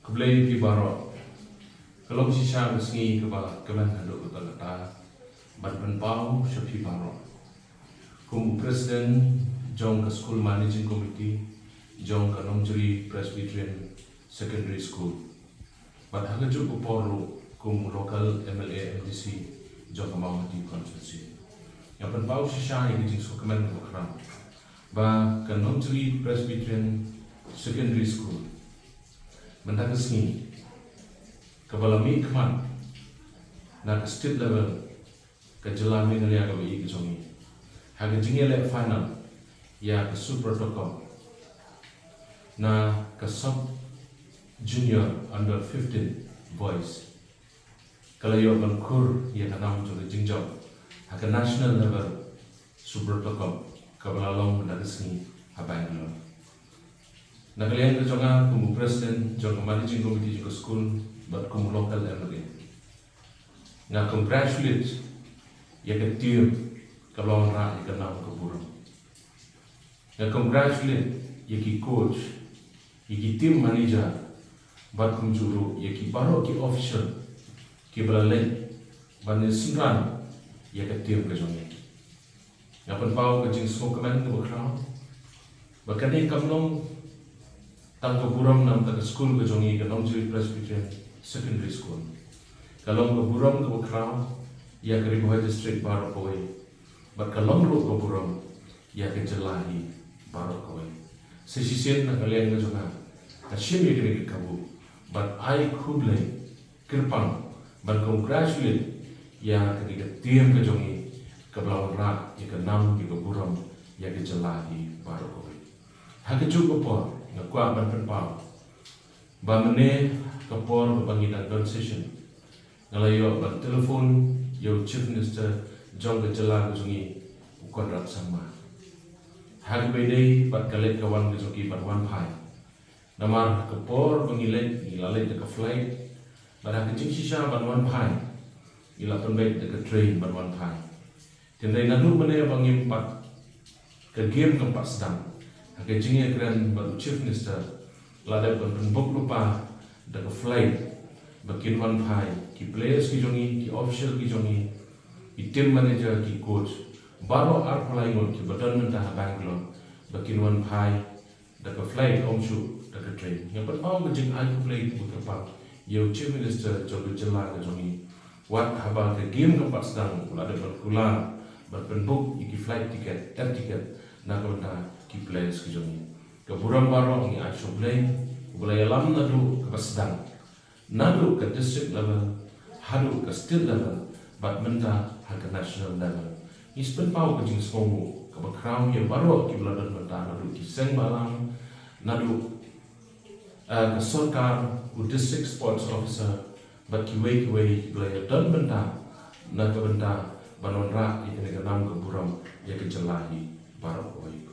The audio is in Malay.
Khublei ki baro kalau sisa meski ke ba keman handuk ke talata ban pau syafi baro kum presiden jong ke Skul managing committee jong ke Nongjri Presbyterian secondary school bat hagaju ku poru kum local MLA MDC jong ke Mawhati constituency yang pau sisa yang jing so keman ke kram ba ke Nongjri Presbyterian secondary school mendagas ni kebalami keman na ke state level ke Jilla Meghalaya ke bai ke jongi haga jingele final ya ke Subroto na ke sub junior under 15 boys kalau yo bankur ya ke nam jo jingjo haga national level Subroto kebalalong mendagas ni habanglor na kalian ke jonga kumu presiden jong managing committee juga school but kumu local MLA na congratulate ya ke team kalau ra ya ke nam Khubor na congratulate ya ki coach ya ki team manager but kum juru ya ki baro ki official ki balale bane singran ya ke team ke jonga ya pen pau ke jing semua kemen ke background bakane kamnong tang Khuboram nam tak school ke jongi ke Nongjri Presbyterian secondary school kalong Khuboram ke background ya ke Ribuai district baru koi but kalong lu Khuboram ya ke Jilla baru koi sesisian na kalian ke jonga asyim ya ke kabu but I Khublei kirpang but congratulate ya ke tiam ke jongi ke belawang rak ya ke nam ke Khuboram ya ke Jilla baru koi hakeju kopor ngakwa ban pau ba mene kapor bangidan concession ngalayo ban telefon yo chief minister jong ke Jilla ke jungi ukon rat sama hag bede bat kalet kawan ke jungi ban wan pai namar kapor bangile ilale de ke flight pada ke sisa ban wan pai ila penbait de ke train ban wan pai tendai nadu mene bangim pat ke game keempat sedang Hake jingi keren baru chief minister lada benbuk lupa dah ke flight bakin one pai ki players ki jongi ki official ki jongi ki team manager ki coach baru arpalai ngon ki badan mentah Bangalore bakin one pai dah ke flight omshu dah ke train yang pertama ke jing ai Khublei buka pa yo chief minister jogo Jilla ke jongi wat haba ke game keempat sedang lada berkula berbenbuk ki flight ticket air ticket nak kena ki players ki jongi ke Khuboram baro ngi Khublei Khublei alam nadu ke sedang nadu ke district level hadu ke state level but menta ke national level ispen pau ke jing somu ke background ya baro ki beladan menta nadu ki seng balang nadu ke sarkar u district sports officer but ki wei Khublei dan menta na ke benta banon ra ikene ke nam Khuboram ya ke Jilla baro oi